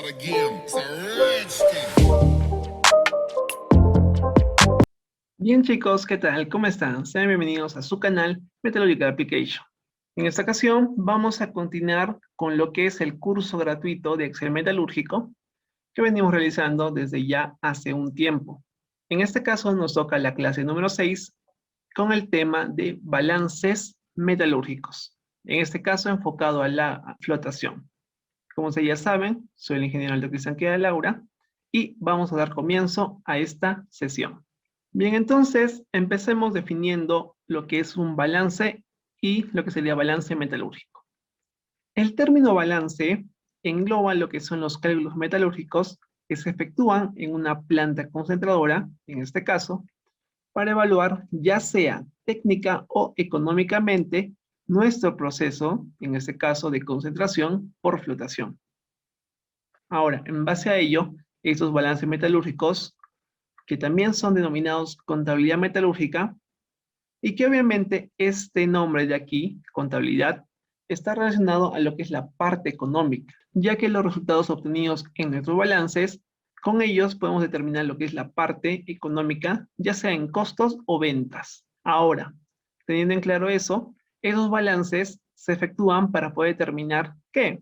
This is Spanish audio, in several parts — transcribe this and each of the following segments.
start again. It's a redskin. Bien chicos, ¿qué tal? ¿Cómo están? Sean bienvenidos a su canal Metalurgical Application. En esta ocasión vamos a continuar con lo que es el curso gratuito de Excel metalúrgico que venimos realizando desde ya hace un tiempo. En este caso nos toca la clase número 6 con el tema de balances metalúrgicos. En este caso enfocado a la flotación. Como ustedes ya saben, soy el ingeniero Aldo Cristian Queda Laura y vamos a dar comienzo a esta sesión. Bien, entonces empecemos definiendo lo que es un balance y lo que sería balance metalúrgico. El término balance engloba lo que son los cálculos metalúrgicos que se efectúan en una planta concentradora, en este caso, para evaluar ya sea técnica o económicamente nuestro proceso, en este caso de concentración por flotación. Ahora, en base a ello, estos balances metalúrgicos que también son denominados contabilidad metalúrgica, y que obviamente este nombre de aquí, contabilidad, está relacionado a lo que es la parte económica, ya que los resultados obtenidos en nuestros balances, con ellos podemos determinar lo que es la parte económica, ya sea en costos o ventas. Ahora, teniendo en claro eso, esos balances se efectúan para poder determinar ¿qué?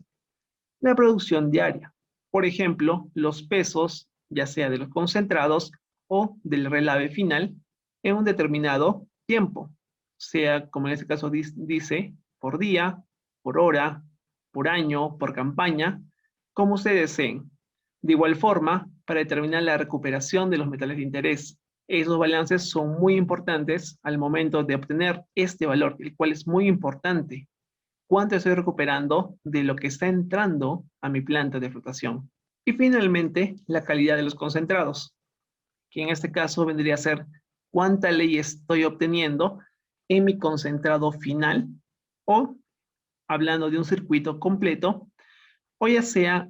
La producción diaria. Por ejemplo, los pesos, ya sea de los concentrados o del relave final, en un determinado tiempo, sea como en este caso dice, por día, por hora, por año, por campaña, como ustedes deseen. De igual forma, para determinar la recuperación de los metales de interés, esos balances son muy importantes al momento de obtener este valor, el cual es muy importante. ¿Cuánto estoy recuperando de lo que está entrando a mi planta de flotación? Y finalmente, la calidad de los concentrados, que en este caso vendría a ser cuánta ley estoy obteniendo en mi concentrado final o hablando de un circuito completo o ya sea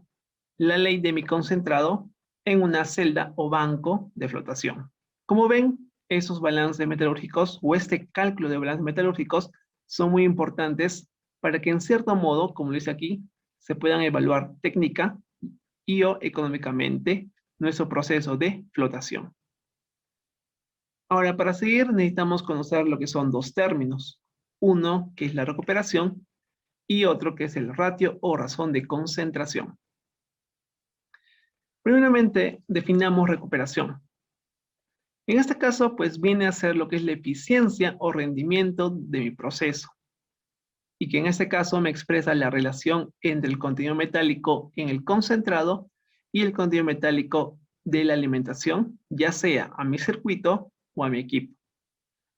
la ley de mi concentrado en una celda o banco de flotación. Como ven, esos balances metalúrgicos o este cálculo de balances metalúrgicos son muy importantes para que en cierto modo, como lo dice aquí, se puedan evaluar técnica y o económicamente nuestro proceso de flotación. Ahora, para seguir necesitamos conocer lo que son dos términos. Uno, que es la recuperación, y otro, que es el ratio o razón de concentración. Primeramente, definamos recuperación. En este caso, pues viene a ser lo que es la eficiencia o rendimiento de mi proceso. Y que en este caso me expresa la relación entre el contenido metálico en el concentrado y el contenido metálico de la alimentación, ya sea a mi circuito o a mi equipo.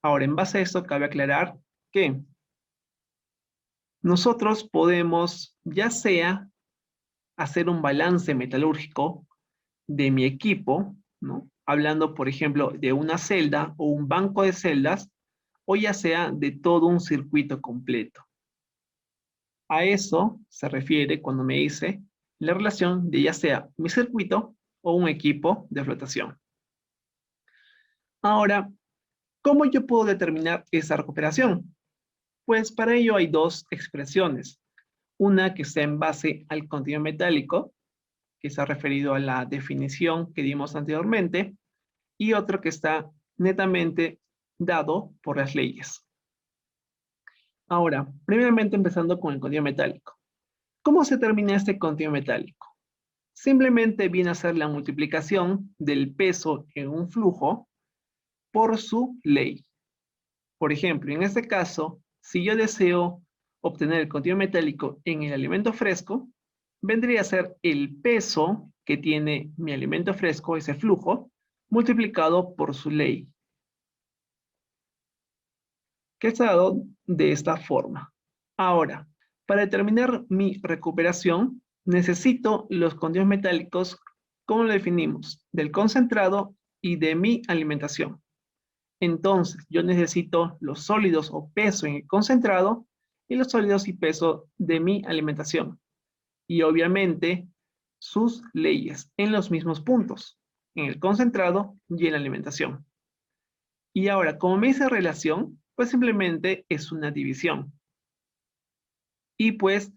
Ahora, en base a esto, cabe aclarar que nosotros podemos, ya sea hacer un balance metalúrgico de mi equipo, ¿no? Hablando, por ejemplo, de una celda o un banco de celdas, o ya sea de todo un circuito completo. A eso se refiere cuando me dice la relación de ya sea mi circuito o un equipo de flotación. Ahora, ¿cómo yo puedo determinar esa recuperación? Pues para ello hay dos expresiones. Una que está en base al contenido metálico, que está referido a la definición que dimos anteriormente, y otro que está netamente dado por las leyes. Ahora, primeramente empezando con el contenido metálico. ¿Cómo se determina este contenido metálico? Simplemente viene a ser la multiplicación del peso en un flujo por su ley. Por ejemplo, en este caso, si yo deseo obtener el contenido metálico en el alimento fresco, vendría a ser el peso que tiene mi alimento fresco, ese flujo, multiplicado por su ley, que está dado de esta forma. Ahora, para determinar mi recuperación, necesito los contenidos metálicos, ¿cómo lo definimos? Del concentrado y de mi alimentación. Entonces, yo necesito los sólidos o peso en el concentrado y los sólidos y peso de mi alimentación. Y obviamente, sus leyes en los mismos puntos, en el concentrado y en la alimentación. Y ahora, como me dice relación, pues simplemente es una división. Y pues,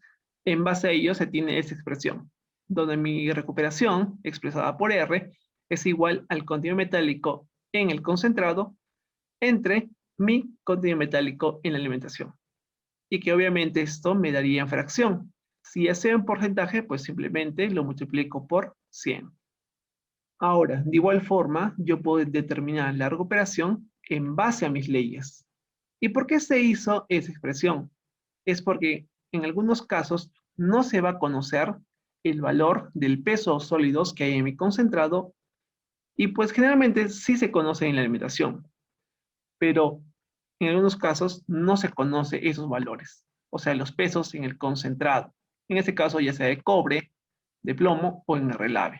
en base a ello se tiene esa expresión. donde mi recuperación, expresada por R, es igual al contenido metálico en el concentrado entre mi contenido metálico en la alimentación. Y que obviamente esto me daría en fracción. Si es en porcentaje, pues simplemente lo multiplico por 100. Ahora, de igual forma, yo puedo determinar la recuperación en base a mis leyes. ¿Y por qué se hizo esa expresión? Es porque en algunos casos no se va a conocer el valor del peso sólidos que hay en mi concentrado y pues generalmente sí se conoce en la alimentación, pero en algunos casos no se conoce esos valores, o sea, los pesos en el concentrado. En este caso ya sea de cobre, de plomo o en el relave.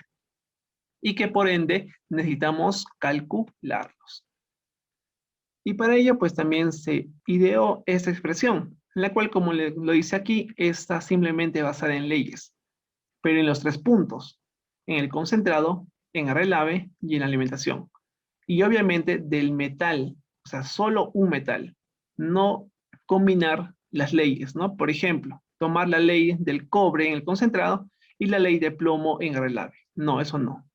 Y que por ende necesitamos calcularlos. Y para ello pues también se ideó esta expresión, la cual como lo dice aquí, está simplemente basada en leyes, pero en los 3 puntos, en el concentrado, en el relave y en la alimentación. Y obviamente del metal, o sea, solo un metal, no combinar las leyes, ¿no? Por ejemplo, tomar la ley del cobre en el concentrado y la ley de plomo en el relave. No, eso no.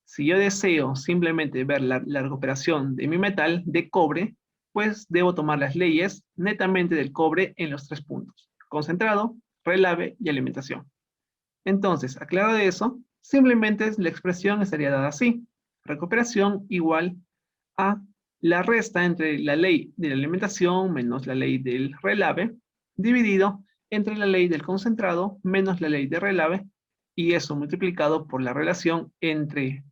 Si yo deseo simplemente ver la recuperación de mi metal de cobre, pues debo tomar las leyes netamente del cobre en los 3 puntos: concentrado, relave y alimentación. Entonces, aclarado eso, simplemente la expresión estaría dada así: recuperación igual a la resta entre la ley de la alimentación menos la ley del relave, dividido entre la ley del concentrado menos la ley de relave, y eso multiplicado por la relación entre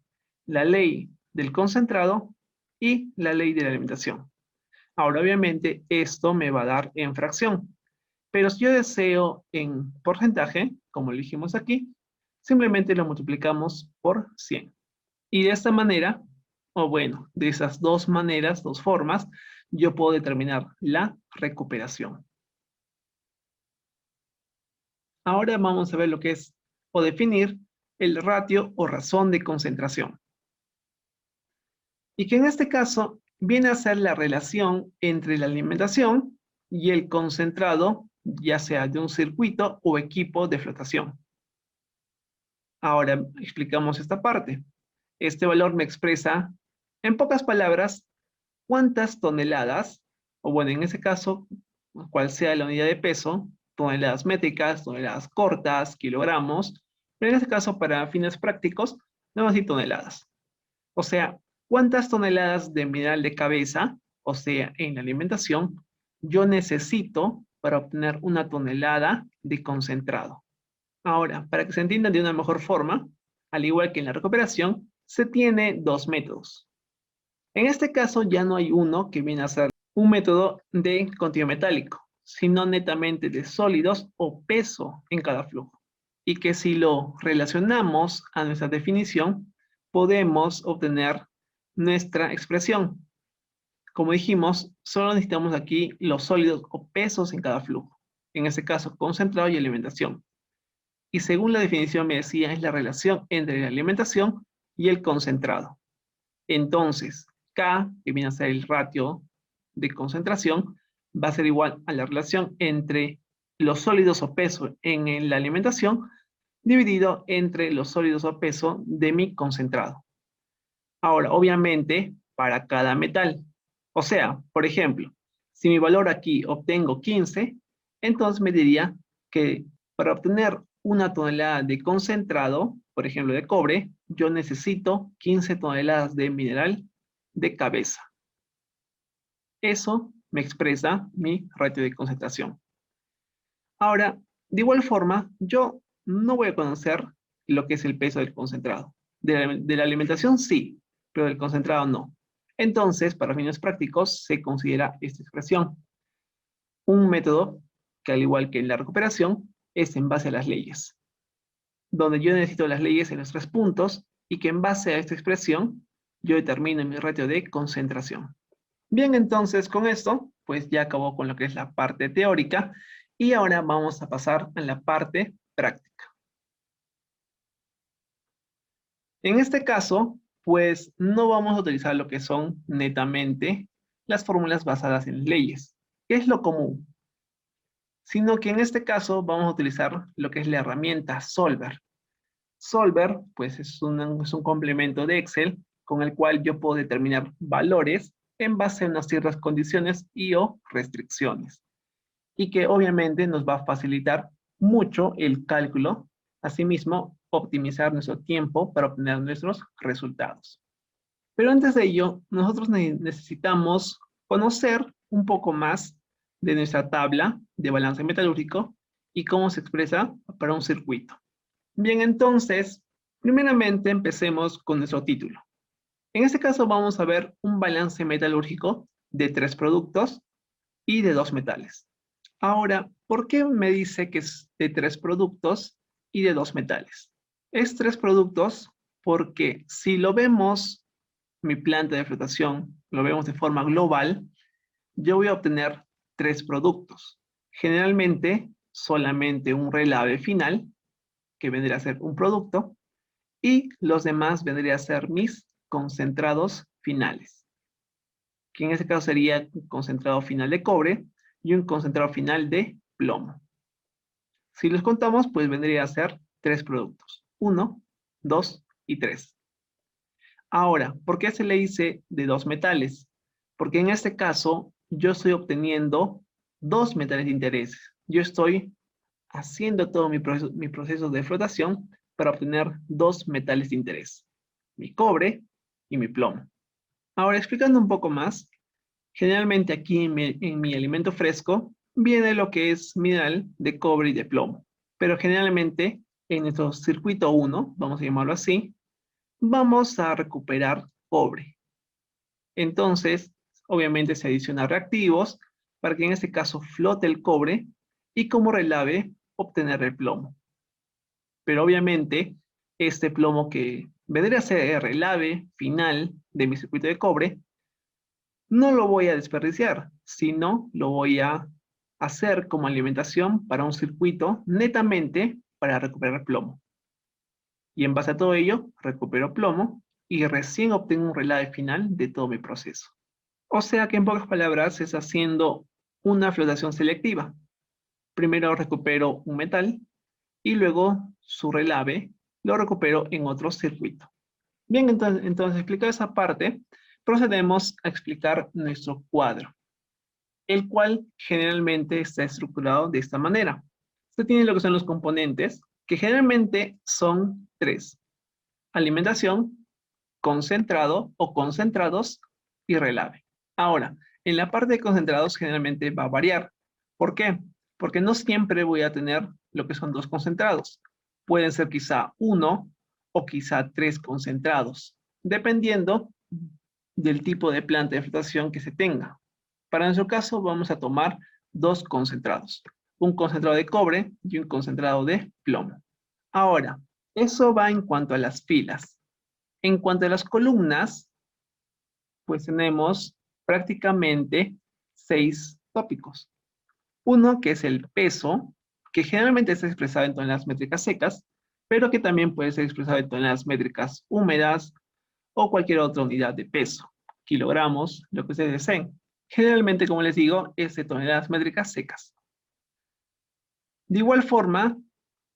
la ley del concentrado y la ley de la alimentación. Ahora, obviamente, esto me va a dar en fracción, pero si yo deseo en porcentaje, como lo dijimos aquí, simplemente lo multiplicamos por 100. Y de esta manera, o bueno, de esas dos maneras, dos formas, yo puedo determinar la recuperación. Ahora vamos a ver lo que es, o definir, el ratio o razón de concentración. Y que en este caso viene a ser la relación entre la alimentación y el concentrado, ya sea de un circuito o equipo de flotación. Ahora explicamos esta parte. Este valor me expresa, en pocas palabras, cuántas toneladas, o bueno, en ese caso, cuál sea la unidad de peso, toneladas métricas, toneladas cortas, kilogramos, pero en este caso, para fines prácticos, vamos a decir toneladas. O sea, cuántas toneladas de mineral de cabeza, o sea, en la alimentación, yo necesito para obtener una tonelada de concentrado. Ahora, para que se entienda de una mejor forma, al igual que en la recuperación, se tiene 2 métodos. En este caso ya no hay uno que viene a ser un método de contenido metálico, sino netamente de sólidos o peso en cada flujo. Y que si lo relacionamos a nuestra definición, podemos obtener nuestra expresión. Como dijimos, solo necesitamos aquí los sólidos o pesos en cada flujo. En este caso, concentrado y alimentación. Y según la definición me decía, es la relación entre la alimentación y el concentrado. Entonces, K, que viene a ser el ratio de concentración, va a ser igual a la relación entre los sólidos o peso en la alimentación dividido entre los sólidos o peso de mi concentrado. Ahora, obviamente, para cada metal. O sea, por ejemplo, si mi valor aquí obtengo 15, entonces me diría que para obtener una tonelada de concentrado, por ejemplo de cobre, yo necesito 15 toneladas de mineral de cabeza. Eso me expresa mi ratio de concentración. Ahora, de igual forma, yo no voy a conocer lo que es el peso del concentrado. De la alimentación sí, pero del concentrado no. Entonces, para fines prácticos, se considera esta expresión un método que, al igual que en la recuperación, es en base a las leyes, donde yo necesito las leyes en los 3 puntos y que en base a esta expresión yo determino mi ratio de concentración. Bien, entonces con esto, pues ya acabó con lo que es la parte teórica y ahora vamos a pasar a la parte práctica. En este caso, pues no vamos a utilizar lo que son netamente las fórmulas basadas en leyes, que es lo común, sino que en este caso vamos a utilizar lo que es la herramienta Solver. Solver, pues es un complemento de Excel con el cual yo puedo determinar valores en base a unas ciertas condiciones y o restricciones. Y que obviamente nos va a facilitar mucho el cálculo, asimismo optimizar nuestro tiempo para obtener nuestros resultados. Pero antes de ello, nosotros necesitamos conocer un poco más de nuestra tabla de balance metalúrgico y cómo se expresa para un circuito. Bien, entonces, primeramente empecemos con nuestro título. En este caso vamos a ver un balance metalúrgico de 3 productos y de 2 metales. Ahora, ¿por qué me dice que es de 3 productos y de 2 metales? Es 3 productos porque si lo vemos, mi planta de flotación, lo vemos de forma global, yo voy a obtener 3 productos. Generalmente, solamente un relave final, que vendría a ser un producto, y los demás vendrían a ser mis concentrados finales, que en este caso sería un concentrado final de cobre y un concentrado final de plomo. Si los contamos, pues vendría a ser 3 productos. 1, 2 y 3. Ahora, ¿por qué se le dice de 2 metales? Porque en este caso yo estoy obteniendo 2 metales de interés. Yo estoy haciendo todo mi proceso de flotación para obtener 2 metales de interés. Mi cobre y mi plomo. Ahora, explicando un poco más, generalmente aquí en mi alimento fresco viene lo que es mineral de cobre y de plomo. Pero generalmente en nuestro circuito 1, vamos a llamarlo así, vamos a recuperar cobre. Entonces, obviamente se adicionan reactivos para que en este caso flote el cobre y como relave obtener el plomo. Pero obviamente este plomo que vendría a ser el relave final de mi circuito de cobre, no lo voy a desperdiciar, sino lo voy a hacer como alimentación para un circuito netamente para recuperar plomo. Y en base a todo ello, recupero plomo y recién obtengo un relave final de todo mi proceso. O sea que en pocas palabras es haciendo una flotación selectiva. Primero recupero un metal y luego su relave lo recupero en otro circuito. Bien, entonces explicado esa parte, procedemos a explicar nuestro cuadro, el cual generalmente está estructurado de esta manera. Usted tiene lo que son los componentes, que generalmente son 3. Alimentación, concentrado o concentrados y relave. Ahora, en la parte de concentrados generalmente va a variar. ¿Por qué? Porque no siempre voy a tener lo que son 2 concentrados. Pueden ser quizá 1 o quizá 3 concentrados, dependiendo del tipo de planta de flotación que se tenga. Para nuestro caso vamos a tomar 2 concentrados, un concentrado de cobre y un concentrado de plomo. Ahora, eso va en cuanto a las filas. En cuanto a las columnas, pues tenemos prácticamente 6 tópicos. Uno que es el peso, que generalmente está expresado en toneladas métricas secas, pero que también puede ser expresado en toneladas métricas húmedas o cualquier otra unidad de peso, kilogramos, lo que ustedes deseen. Generalmente, como les digo, es de toneladas métricas secas. De igual forma,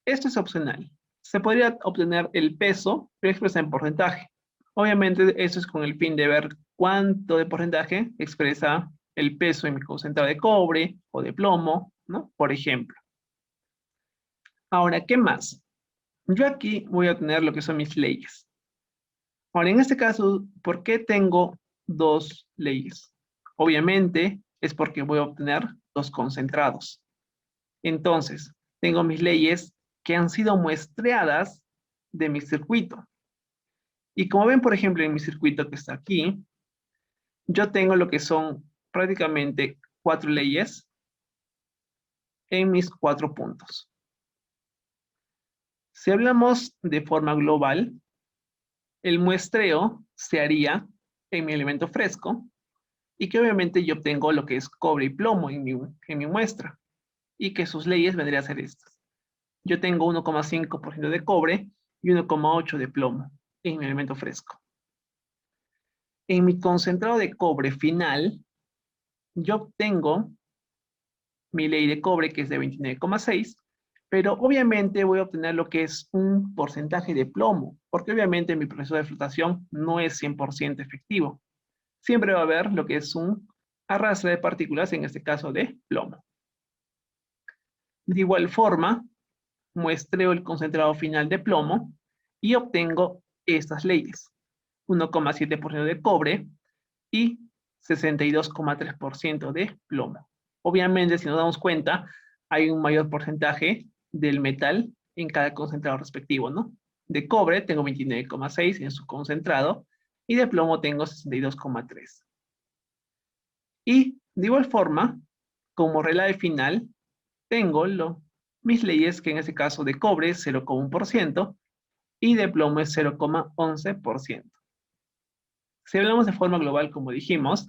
esto es opcional. Se podría obtener el peso, pero expresado en porcentaje. Obviamente, eso es con el fin de ver cuánto de porcentaje expresa el peso en mi concentrado de cobre o de plomo, ¿no? Por ejemplo. Ahora, ¿qué más? Yo aquí voy a tener lo que son mis leyes. Ahora, en este caso, ¿por qué tengo 2 leyes? Obviamente, es porque voy a obtener 2 concentrados. Entonces, tengo mis leyes que han sido muestreadas de mi circuito. Y como ven, por ejemplo, en mi circuito que está aquí, yo tengo lo que son prácticamente 4 leyes en mis 4 puntos. Si hablamos de forma global, el muestreo se haría en mi elemento fresco y que obviamente yo obtengo lo que es cobre y plomo en mi muestra y que sus leyes vendrían a ser estas. Yo tengo 1,5% de cobre y 1,8% de plomo en mi elemento fresco. En mi concentrado de cobre final, yo obtengo mi ley de cobre que es de 29,6 Pero obviamente voy a obtener lo que es un porcentaje de plomo, porque obviamente mi proceso de flotación no es 100% efectivo. Siempre va a haber lo que es un arrastre de partículas, en este caso de plomo. De igual forma, muestreo el concentrado final de plomo y obtengo estas leyes. 1,7% de cobre y 62,3% de plomo. Obviamente, si nos damos cuenta, hay un mayor porcentaje del metal en cada concentrado respectivo, ¿no? De cobre tengo 29,6 en su concentrado y de plomo tengo 62,3. Y de igual forma, como relave final, tengo mis leyes, que en este caso de cobre es 0,1% y de plomo es 0,11%. Si hablamos de forma global, como dijimos,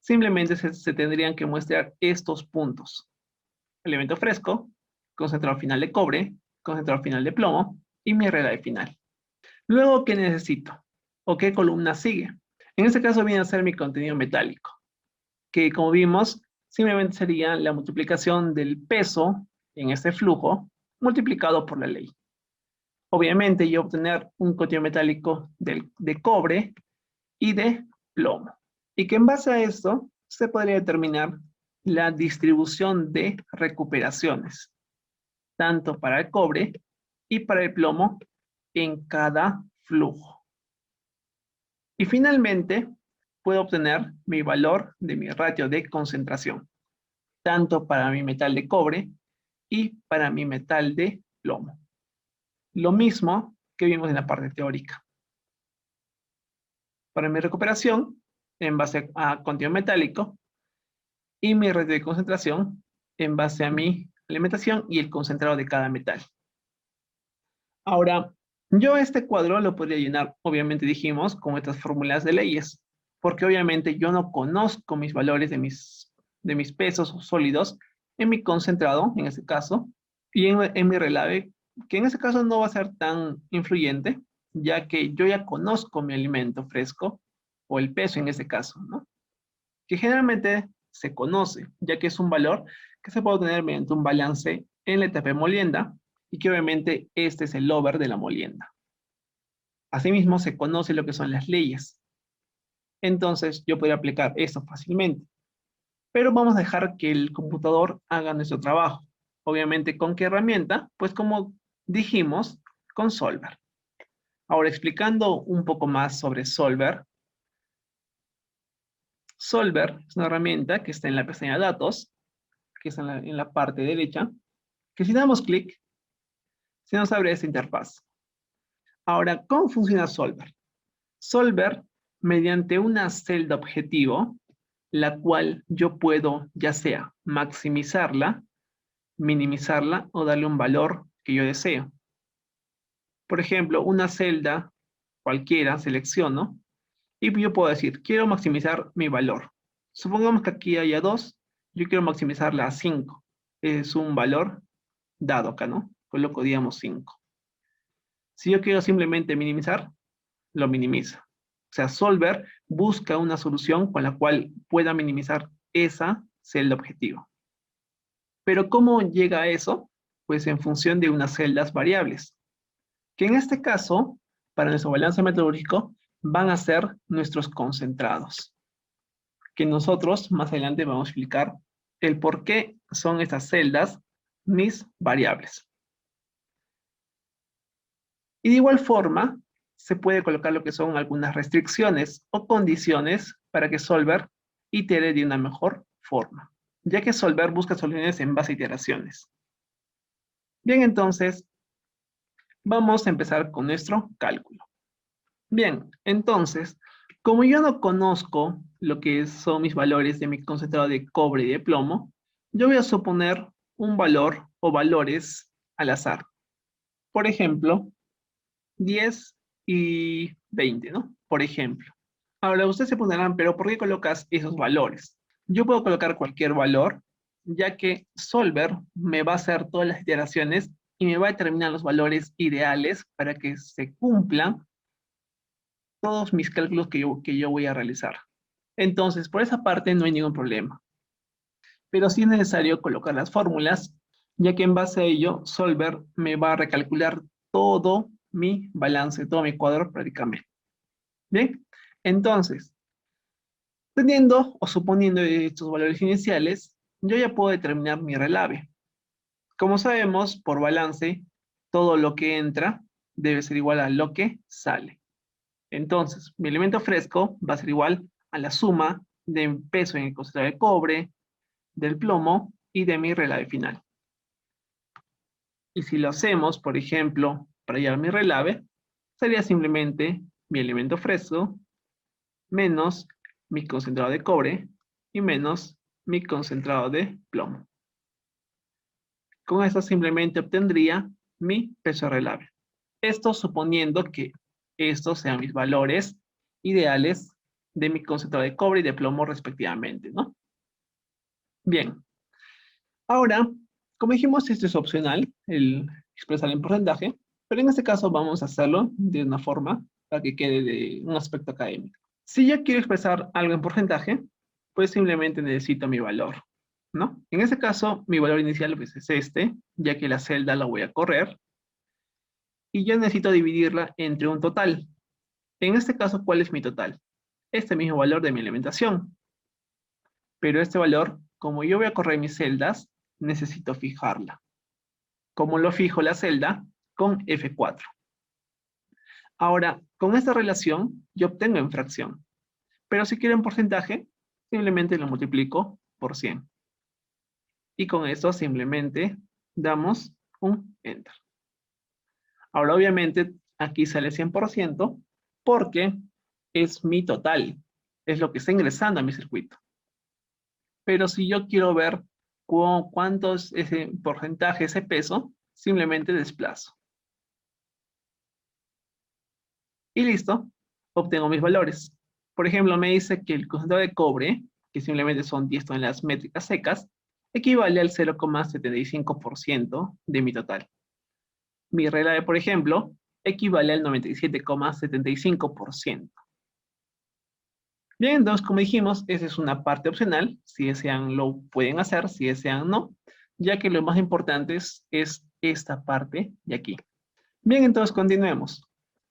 simplemente se tendrían que muestrar estos puntos. Elemento fresco, concentrado final de cobre, concentrado final de plomo y mi relave final. Luego, ¿qué necesito? ¿O qué columna sigue? En este caso viene a ser mi contenido metálico, que como vimos, simplemente sería la multiplicación del peso en este flujo multiplicado por la ley. Obviamente, yo obtener un contenido metálico de cobre y de plomo. Y que en base a esto se podría determinar la distribución de recuperaciones, tanto para el cobre y para el plomo en cada flujo. Y finalmente, puedo obtener mi valor de mi ratio de concentración, tanto para mi metal de cobre y para mi metal de plomo. Lo mismo que vimos en la parte teórica. Para mi recuperación, en base a contenido metálico, y mi ratio de concentración en base a mi alimentación y el concentrado de cada metal. Ahora, yo este cuadro lo podría llenar, obviamente dijimos, con estas fórmulas de leyes, porque obviamente yo no conozco mis valores de mis pesos sólidos en mi concentrado, en este caso, y en mi relave, que en este caso no va a ser tan influyente, ya que yo ya conozco mi alimento fresco, o el peso en este caso, ¿no? Que generalmente se conoce, ya que es un valor que se puede obtener mediante un balance en la etapa de molienda, y que obviamente este es el over de la molienda. Asimismo, se conoce lo que son las leyes. Entonces, yo podría aplicar esto fácilmente. Pero vamos a dejar que el computador haga nuestro trabajo. Obviamente, ¿con qué herramienta? Pues como dijimos, con Solver. Ahora, explicando un poco más sobre Solver. Solver es una herramienta que está en la pestaña Datos, que está en la parte derecha, que si damos clic, se nos abre esta interfaz. Ahora, ¿cómo funciona Solver? Solver, mediante una celda objetivo, la cual yo puedo ya sea maximizarla, minimizarla o darle un valor que yo deseo. Por ejemplo, una celda cualquiera selecciono y yo puedo decir, quiero maximizar mi valor. Supongamos que aquí haya 2, yo quiero maximizarla a 5. Es un valor dado acá, ¿no? Coloco, digamos, 5. Si yo quiero simplemente minimizar, lo minimiza. O sea, Solver busca una solución con la cual pueda minimizar esa celda objetivo. Pero ¿cómo llega a eso? Pues en función de unas celdas variables, que en este caso, para nuestro balance metalúrgico, van a ser nuestros concentrados, que nosotros más adelante vamos a explicar el por qué son estas celdas mis variables. Y de igual forma, se puede colocar lo que son algunas restricciones o condiciones para que Solver itere de una mejor forma, ya que Solver busca soluciones en base a iteraciones. Bien, entonces, vamos a empezar con nuestro cálculo. Bien, entonces, como yo no conozco lo que son mis valores de mi concentrado de cobre y de plomo, yo voy a suponer un valor o valores al azar. Por ejemplo, 10 y 20, ¿no? Por ejemplo. Ahora, ustedes se preguntarán, pero ¿por qué colocas esos valores? Yo puedo colocar cualquier valor, ya que Solver me va a hacer todas las iteraciones y me va a determinar los valores ideales para que se cumplan todos mis cálculos que yo voy a realizar. Entonces, por esa parte no hay ningún problema. Pero sí es necesario colocar las fórmulas ya que en base a ello, Solver me va a recalcular todo mi balance, todo mi cuadro prácticamente. Bien, entonces, teniendo o suponiendo estos valores iniciales, yo ya puedo determinar mi relave. Como sabemos, por balance, todo lo que entra debe ser igual a lo que sale. Entonces, mi elemento fresco va a ser igual a la suma de peso en el concentrado de cobre, del plomo y de mi relave final. Y si lo hacemos, por ejemplo, para hallar mi relave, sería simplemente mi elemento fresco menos mi concentrado de cobre y menos mi concentrado de plomo. Con esto simplemente obtendría mi peso relave. Esto suponiendo que estos sean mis valores ideales de mi concentrado de cobre y de plomo respectivamente, ¿no? Bien, ahora, como dijimos, esto es opcional, el expresar en porcentaje, pero en este caso vamos a hacerlo de una forma para que quede de un aspecto académico. Si yo quiero expresar algo en porcentaje, pues simplemente necesito mi valor, ¿no? En este caso, mi valor inicial pues, es este, ya que la celda la voy a correr, y yo necesito dividirla entre un total. En este caso, ¿cuál es mi total? Este mismo valor de mi alimentación. Pero este valor, como yo voy a correr mis celdas, necesito fijarla. ¿Cómo lo fijo la celda? Con F4. Ahora, con esta relación, yo obtengo en fracción. Pero si quiero en porcentaje, simplemente lo multiplico por 100. Y con eso simplemente damos un Enter. Ahora, obviamente, aquí sale 100% porque es mi total. Es lo que está ingresando a mi circuito. Pero si yo quiero ver cuánto es ese porcentaje, ese peso, simplemente desplazo. Y listo, obtengo mis valores. Por ejemplo, me dice que el concentrado de cobre, que simplemente son 10 toneladas métricas secas, equivale al 0,75% de mi total. Mi relave, por ejemplo, equivale al 97,75%. Bien, entonces, como dijimos, esa es una parte opcional. Si desean, lo pueden hacer, si desean, no, ya que lo más importante es esta parte de aquí. Bien, entonces, continuemos.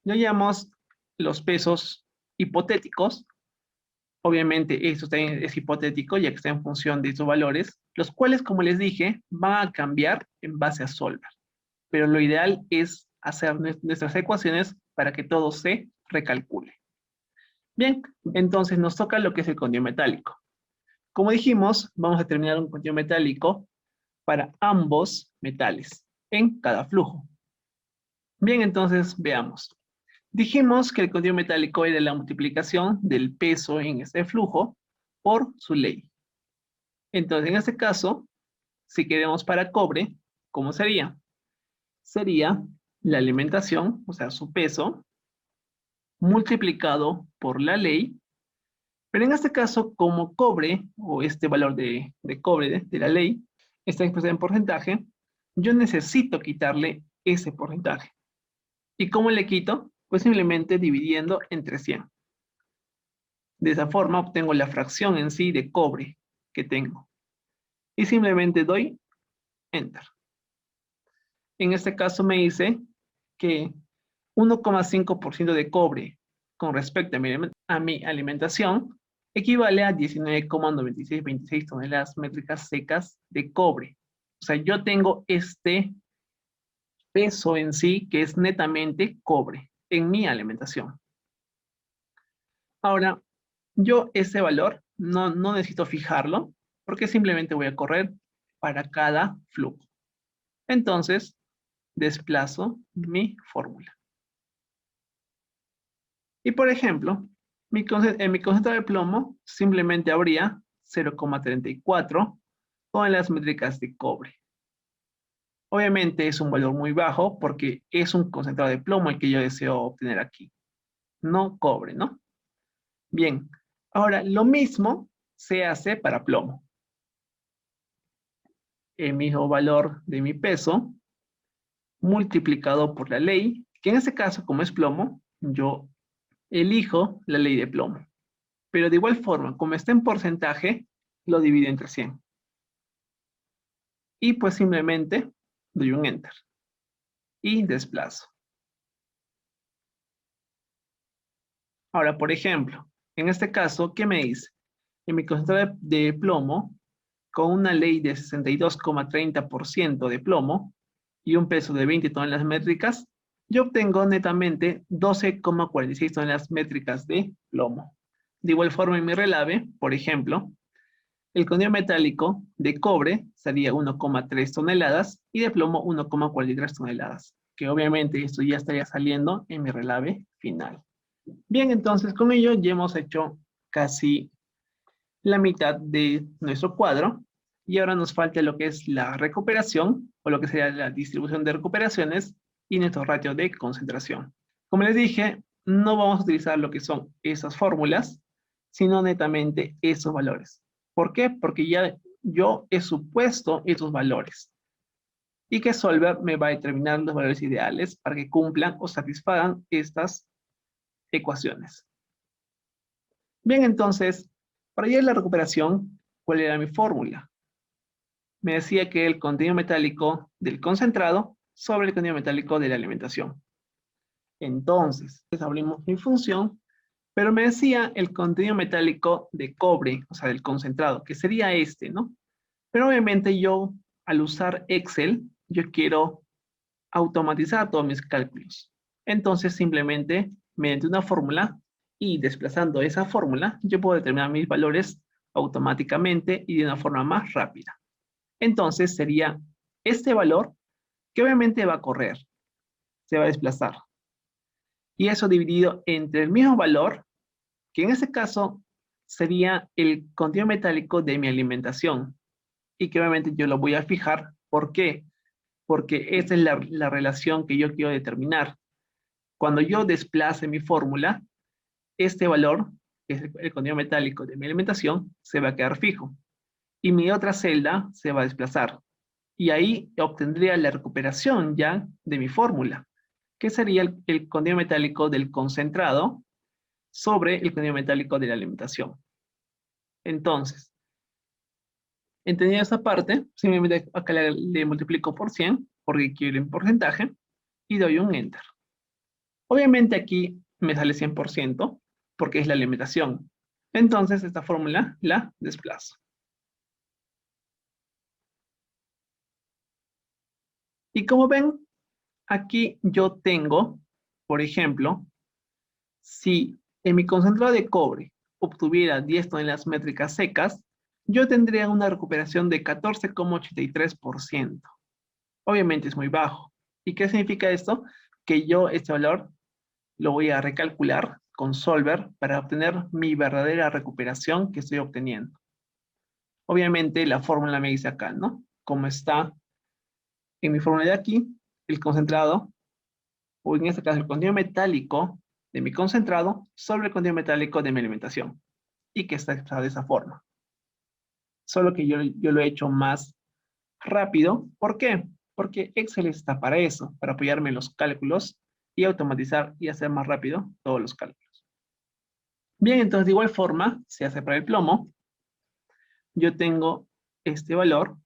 Ya hallamos los pesos hipotéticos. Obviamente, esto también es hipotético, ya que está en función de estos valores, los cuales, como les dije, van a cambiar en base a Solver. Pero lo ideal es hacer nuestras ecuaciones para que todo se recalcule. Bien, entonces nos toca lo que es el contenido metálico. Como dijimos, vamos a determinar un contenido metálico para ambos metales en cada flujo. Bien, entonces veamos. Dijimos que el contenido metálico era la multiplicación del peso en este flujo por su ley. Entonces, en este caso, si queremos para cobre, ¿cómo sería? Sería la alimentación, o sea, su peso, multiplicado por la ley. Pero en este caso, como cobre, o este valor de cobre de la ley, está expresado en porcentaje, yo necesito quitarle ese porcentaje. ¿Y cómo le quito? Pues simplemente dividiendo entre 100. De esa forma obtengo la fracción en sí de cobre que tengo. Y simplemente doy Enter. En este caso me dice que 1,5% de cobre con respecto a mi alimentación equivale a 19,9626 toneladas métricas secas de cobre. O sea, yo tengo este peso en sí que es netamente cobre en mi alimentación. Ahora, yo ese valor no necesito fijarlo porque simplemente voy a correr para cada flujo. Entonces, desplazo mi fórmula. Y por ejemplo, en mi concentrado de plomo simplemente habría 0,34 toneladas métricas de cobre. Obviamente es un valor muy bajo porque es un concentrado de plomo el que yo deseo obtener aquí, no cobre, ¿no? Bien, ahora lo mismo se hace para plomo. El mismo valor de mi peso multiplicado por la ley, que en este caso, como es plomo, yo elijo la ley de plomo. Pero de igual forma, como está en porcentaje, lo divido entre 100. Y pues simplemente doy un Enter. Y desplazo. Ahora, por ejemplo, en este caso, ¿qué me dice? En mi concentrado de plomo, con una ley de 62,30% de plomo y un peso de 20 toneladas métricas, yo obtengo netamente 12,46 toneladas métricas de plomo. De igual forma, en mi relave, por ejemplo, el contenido metálico de cobre sería 1,3 toneladas y de plomo 1,43 toneladas, que obviamente esto ya estaría saliendo en mi relave final. Bien, entonces con ello ya hemos hecho casi la mitad de nuestro cuadro y ahora nos falta lo que es la recuperación o lo que sería la distribución de recuperaciones y nuestro ratio de concentración. Como les dije, no vamos a utilizar lo que son esas fórmulas, sino netamente esos valores. ¿Por qué? Porque ya yo he supuesto esos valores y que Solver me va a determinar los valores ideales para que cumplan o satisfagan estas ecuaciones. Bien, entonces, para llegar a la recuperación, ¿cuál era mi fórmula? Me decía que el contenido metálico del concentrado sobre el contenido metálico de la alimentación. Entonces, abrimos mi función, pero me decía el contenido metálico de cobre, o sea, del concentrado, que sería este, ¿no? Pero obviamente yo, al usar Excel, yo quiero automatizar todos mis cálculos. Entonces, simplemente, mediante una fórmula y desplazando esa fórmula, yo puedo determinar mis valores automáticamente y de una forma más rápida. Entonces, sería este valor que obviamente va a correr, se va a desplazar. Y eso dividido entre el mismo valor, que en este caso sería el contenido metálico de mi alimentación. Y que obviamente yo lo voy a fijar. ¿Por qué? Porque esa es la relación que yo quiero determinar. Cuando yo desplace mi fórmula, este valor, que es el contenido metálico de mi alimentación, se va a quedar fijo. Y mi otra celda se va a desplazar. Y ahí obtendría la recuperación ya de mi fórmula, que sería el contenido metálico del concentrado sobre el contenido metálico de la alimentación. Entonces, entendiendo esta parte, simplemente acá le multiplico por 100, porque quiero en porcentaje, y doy un Enter. Obviamente aquí me sale 100%, porque es la alimentación. Entonces, esta fórmula la desplazo. Y como ven, aquí yo tengo, por ejemplo, si en mi concentrado de cobre obtuviera 10 toneladas métricas secas, yo tendría una recuperación de 14,83%. Obviamente es muy bajo. ¿Y qué significa esto? Que yo este valor lo voy a recalcular con Solver para obtener mi verdadera recuperación que estoy obteniendo. Obviamente la fórmula me dice acá, ¿no? Como está en mi fórmula de aquí, el concentrado, o en este caso el contenido metálico de mi concentrado sobre el contenido metálico de mi alimentación. Y que está expresado de esa forma. Solo que yo lo he hecho más rápido. ¿Por qué? Porque Excel está para eso, para apoyarme en los cálculos y automatizar y hacer más rápido todos los cálculos. Bien, entonces de igual forma se hace para el plomo. Yo tengo este valor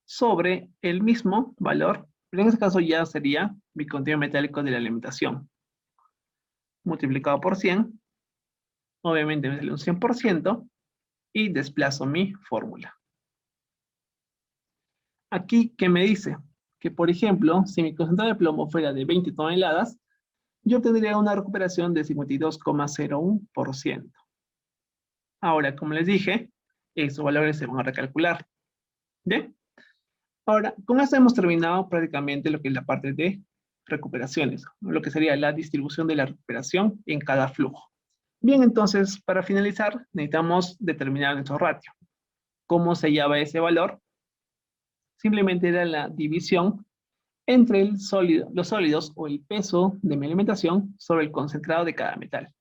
sobre el mismo valor, pero en este caso ya sería mi contenido metálico de la alimentación. Multiplicado por 100, obviamente me sale un 100% y desplazo mi fórmula. Aquí, ¿qué me dice? Que, por ejemplo, si mi concentrado de plomo fuera de 20 toneladas, yo tendría una recuperación de 52,01%. Ahora, como les dije, esos valores se van a recalcular. ¿Bien? Ahora, con esto hemos terminado prácticamente lo que es la parte de recuperaciones, lo que sería la distribución de la recuperación en cada flujo. Bien, entonces, para finalizar, necesitamos determinar nuestro ratio. ¿Cómo se hallaba ese valor? Simplemente era la división entre los sólidos o el peso de mi alimentación sobre el concentrado de cada metal.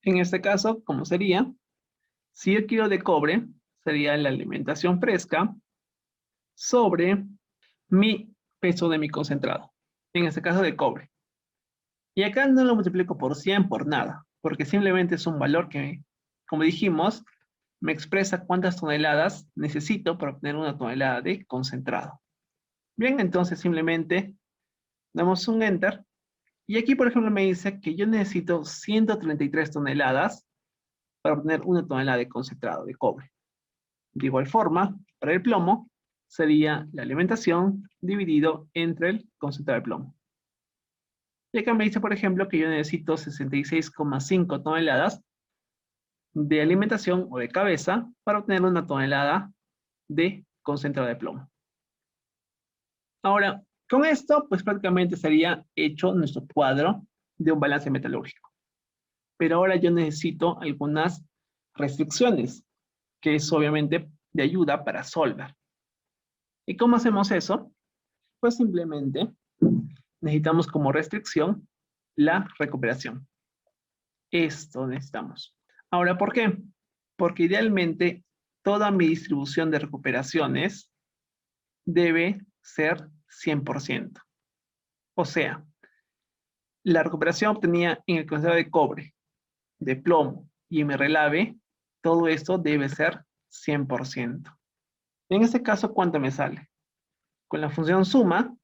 En este caso, ¿cómo sería? Si el kilo de cobre sería la alimentación fresca sobre mi peso de mi concentrado, en este caso de cobre. Y acá no lo multiplico por 100 por nada, porque simplemente es un valor que, como dijimos, me expresa cuántas toneladas necesito para obtener una tonelada de concentrado. Bien, entonces simplemente damos un Enter. Y aquí, por ejemplo, me dice que yo necesito 133 toneladas para obtener 1 tonelada de concentrado de cobre. De igual forma, para el plomo, sería la alimentación dividido entre el concentrado de plomo. Y acá me dice, por ejemplo, que yo necesito 66,5 toneladas de alimentación o de cabeza para obtener 1 tonelada de concentrado de plomo. Ahora, con esto, pues prácticamente estaría hecho nuestro cuadro de un balance metalúrgico. Pero ahora yo necesito algunas restricciones, que es obviamente de ayuda para Solver. ¿Y cómo hacemos eso? Pues simplemente necesitamos como restricción la recuperación. Esto necesitamos. Ahora, ¿por qué? Porque idealmente toda mi distribución de recuperaciones debe ser 100%. O sea, la recuperación obtenida en el concentrado de cobre, de plomo y en mi relave, todo esto debe ser 100%. En este caso, ¿cuánto me sale? Con la función suma,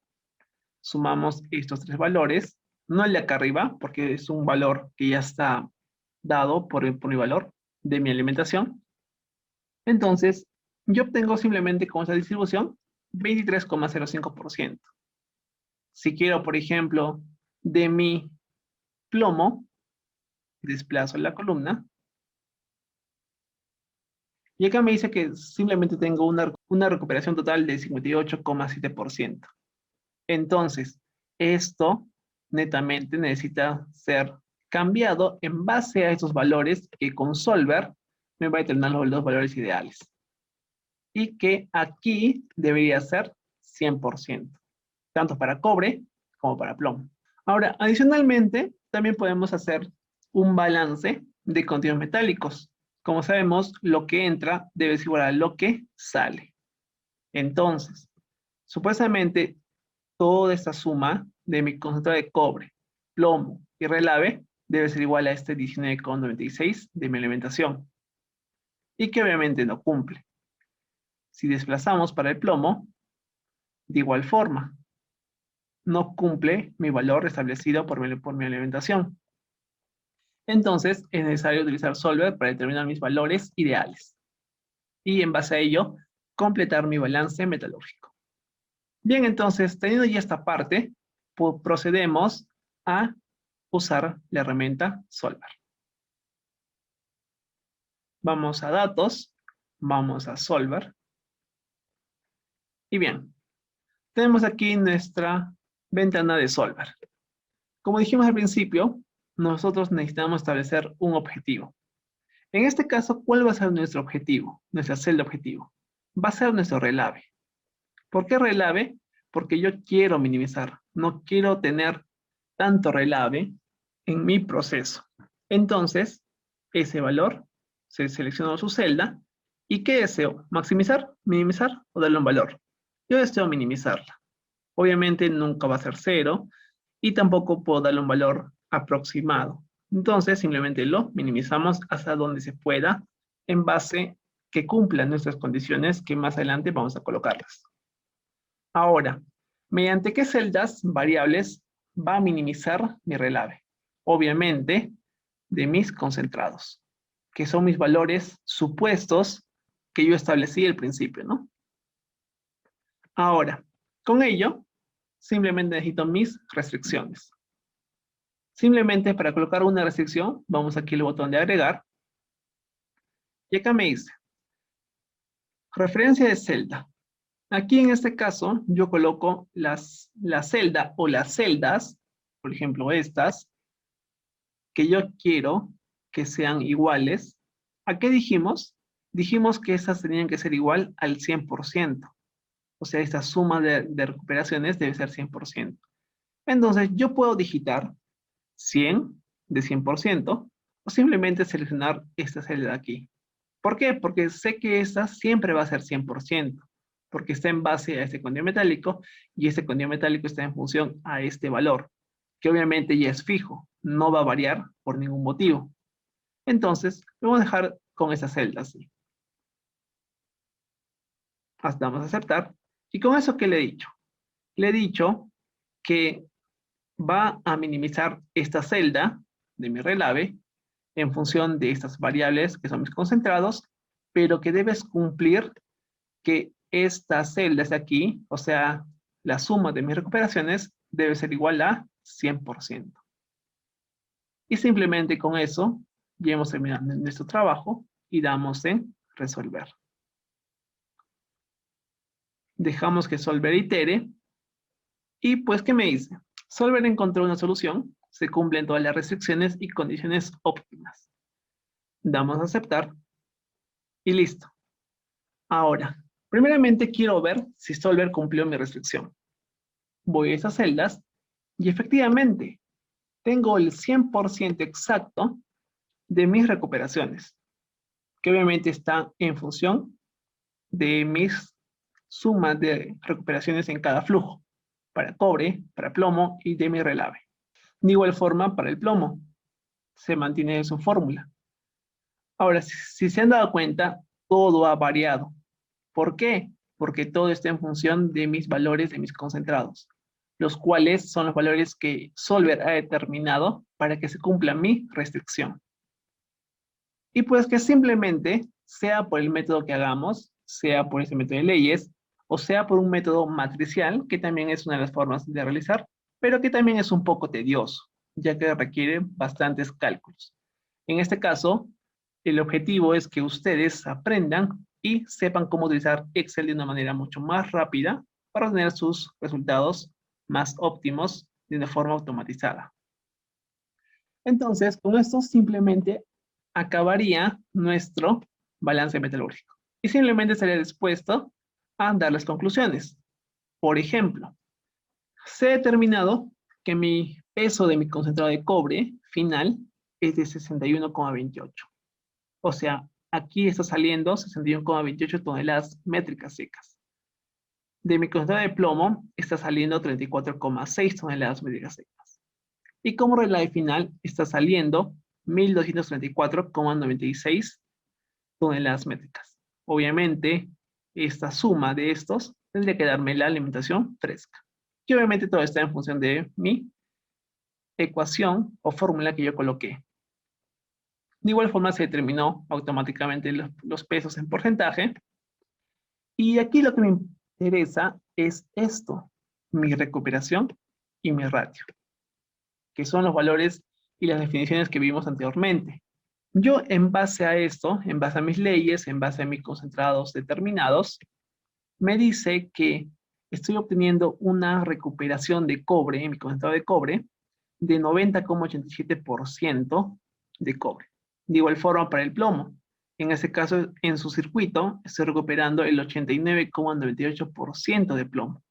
sumamos estos tres valores, no el de acá arriba, porque es un valor que ya está dado por mi valor de mi alimentación. Entonces, yo obtengo simplemente con esa distribución 23,05%. Si quiero, por ejemplo, de mi plomo, desplazo la columna, y acá me dice que simplemente tengo una recuperación total de 58,7%. Entonces, esto netamente necesita ser cambiado en base a esos valores que con Solver me va a determinar los valores ideales. Y que aquí debería ser 100%, tanto para cobre como para plomo. Ahora, adicionalmente, también podemos hacer un balance de contenidos metálicos. Como sabemos, lo que entra debe ser igual a lo que sale. Entonces, supuestamente, toda esta suma de mi concentrado de cobre, plomo y relave debe ser igual a este 19,96 de mi alimentación. Y que obviamente no cumple. Si desplazamos para el plomo, de igual forma, no cumple mi valor establecido por mi alimentación. Entonces, es necesario utilizar Solver para determinar mis valores ideales. Y en base a ello, completar mi balance metalúrgico. Bien, entonces, teniendo ya esta parte, procedemos a usar la herramienta Solver. Vamos a Datos, vamos a Solver. Y bien, tenemos aquí nuestra ventana de Solver. Como dijimos al principio, nosotros necesitamos establecer un objetivo. En este caso, ¿cuál va a ser nuestro objetivo? Nuestra celda objetivo. Va a ser nuestro relave. ¿Por qué relave? Porque yo quiero minimizar. No quiero tener tanto relave en mi proceso. Entonces, ese valor se selecciona su celda. ¿Y qué deseo? ¿Maximizar, minimizar o darle un valor? Yo deseo minimizarla. Obviamente nunca va a ser 0 y tampoco puedo darle un valor aproximado. Entonces simplemente lo minimizamos hasta donde se pueda en base que cumplan nuestras condiciones que más adelante vamos a colocarlas. Ahora, ¿mediante qué celdas variables va a minimizar mi relave? Obviamente de mis concentrados, que son mis valores supuestos que yo establecí al principio, ¿no? Ahora, con ello, simplemente necesito mis restricciones. Simplemente para colocar una restricción, vamos aquí al botón de agregar. Y acá me dice, referencia de celda. Aquí en este caso, yo coloco la celda o las celdas, por ejemplo estas, que yo quiero que sean iguales. ¿A qué dijimos? Dijimos que estas tenían que ser igual al 100%. O sea, esta suma de recuperaciones debe ser 100%. Entonces, yo puedo digitar 100 de 100% o simplemente seleccionar esta celda de aquí. ¿Por qué? Porque sé que esta siempre va a ser 100%, porque está en base a este contenido metálico y este contenido metálico está en función a este valor, que obviamente ya es fijo, no va a variar por ningún motivo. Entonces, lo vamos a dejar con esta celda así. Damos a aceptar. Y con eso que le he dicho, le he dicho que va a minimizar esta celda de mi relave en función de estas variables que son mis concentrados, pero que debes cumplir que esta celda de aquí, o sea, la suma de mis recuperaciones debe ser igual a 100%. Y simplemente con eso ya hemos terminado nuestro trabajo y damos en resolver. Dejamos que Solver itere. Y pues, ¿qué me dice? Solver encontró una solución. Se cumplen todas las restricciones y condiciones óptimas. Damos a aceptar. Y listo. Ahora, primeramente quiero ver si Solver cumplió mi restricción. Voy a esas celdas y efectivamente tengo el 100% exacto de mis recuperaciones, que obviamente está en función de mis sumas de recuperaciones en cada flujo, para cobre, para plomo y de mi relave. De igual forma, para el plomo, se mantiene su fórmula. Ahora, si se han dado cuenta, todo ha variado. ¿Por qué? Porque todo está en función de mis valores de mis concentrados, los cuales son los valores que Solver ha determinado para que se cumpla mi restricción. Y pues que simplemente, sea por el método que hagamos, sea por ese método de leyes, o sea por un método matricial, que también es una de las formas de realizar, pero que también es un poco tedioso, ya que requiere bastantes cálculos. En este caso, el objetivo es que ustedes aprendan y sepan cómo utilizar Excel de una manera mucho más rápida para obtener sus resultados más óptimos de una forma automatizada. Entonces, con esto simplemente acabaría nuestro balance metalúrgico. Y simplemente estaría dispuesto a dar las conclusiones. Por ejemplo, se ha determinado que mi peso de mi concentrado de cobre final es de 61,28. O sea, aquí está saliendo 61,28 toneladas métricas secas. De mi concentrado de plomo está saliendo 34,6 toneladas métricas secas. Y como relave final está saliendo 1.234,96 toneladas métricas. Obviamente, esta suma de estos tendría que darme la alimentación fresca. Y obviamente todo está en función de mi ecuación o fórmula que yo coloqué. De igual forma se determinó automáticamente los pesos en porcentaje. Y aquí lo que me interesa es esto, mi recuperación y mi ratio, que son los valores y las definiciones que vimos anteriormente. Yo en base a esto, en base a mis leyes, en base a mis concentrados determinados, me dice que estoy obteniendo una recuperación de cobre, en mi concentrado de cobre, de 90,87% de cobre. De igual forma para el plomo. En este caso, en su circuito, estoy recuperando el 89,98% de plomo.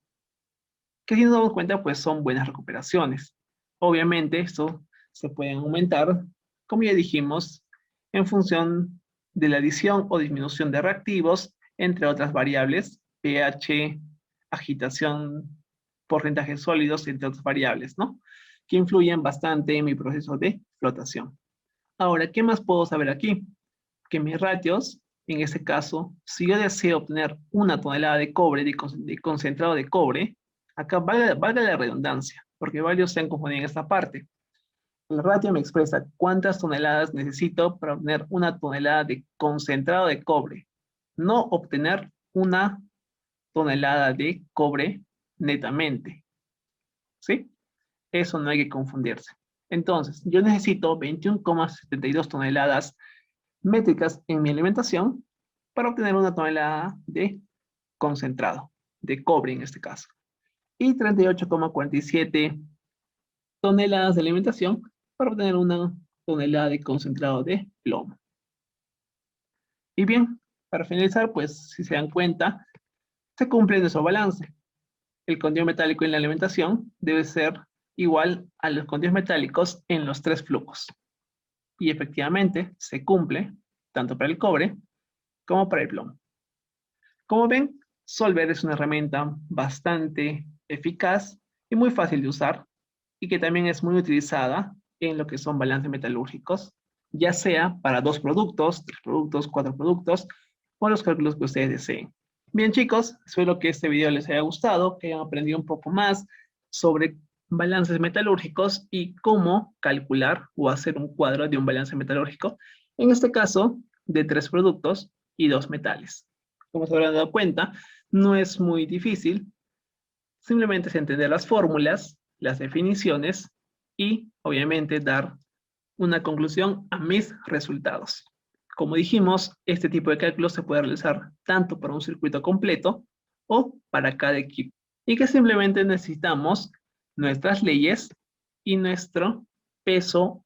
Que si nos damos cuenta, pues son buenas recuperaciones. Obviamente, esto se puede aumentar, como ya dijimos, en función de la adición o disminución de reactivos, entre otras variables, pH, agitación, porcentajes sólidos, entre otras variables, ¿no? Que influyen bastante en mi proceso de flotación. Ahora, ¿qué más puedo saber aquí? Que mis ratios, en este caso, si yo deseo obtener 1 tonelada de cobre, de concentrado de cobre, acá valga la redundancia, porque varios se han confundido en esta parte. El ratio me expresa cuántas toneladas necesito para obtener 1 tonelada de concentrado de cobre, no obtener 1 tonelada de cobre netamente. ¿Sí? Eso no hay que confundirse. Entonces, yo necesito 21,72 toneladas métricas en mi alimentación para obtener 1 tonelada de concentrado, de cobre en este caso. Y 38,47 toneladas de alimentación para obtener 1 tonelada de concentrado de plomo. Y bien, para finalizar, pues si se dan cuenta, se cumple nuestro balance. El contenido metálico en la alimentación debe ser igual a los contenidos metálicos en los 3 flujos. Y efectivamente se cumple tanto para el cobre como para el plomo. Como ven, Solver es una herramienta bastante eficaz y muy fácil de usar y que también es muy utilizada en lo que son balances metalúrgicos, ya sea para 2 productos, 3 productos, 4 productos o los cálculos que ustedes deseen. Bien, chicos, espero que este video les haya gustado, que hayan aprendido un poco más sobre balances metalúrgicos y cómo calcular o hacer un cuadro de un balance metalúrgico, en este caso, de 3 productos y 2 metales. Como se habrán dado cuenta, no es muy difícil, simplemente es entender las fórmulas, las definiciones y, obviamente, dar una conclusión a mis resultados. Como dijimos, este tipo de cálculos se puede realizar tanto para un circuito completo o para cada equipo. Y que simplemente necesitamos nuestras leyes y nuestro peso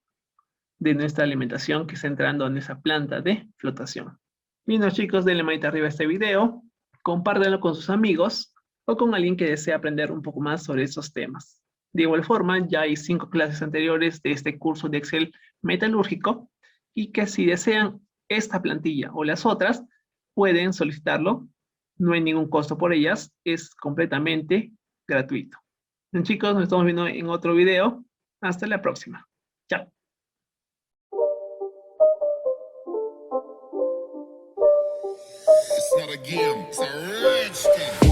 de nuestra alimentación que está entrando en esa planta de flotación. Bien, chicos, denle manita arriba a este video, compártanlo con sus amigos o con alguien que desee aprender un poco más sobre estos temas. De igual forma, ya hay 5 clases anteriores de este curso de Excel metalúrgico y que si desean esta plantilla o las otras, pueden solicitarlo. No hay ningún costo por ellas, es completamente gratuito. Bien, chicos, nos estamos viendo en otro video. Hasta la próxima. Chao. It's not a game, it's a rich thing.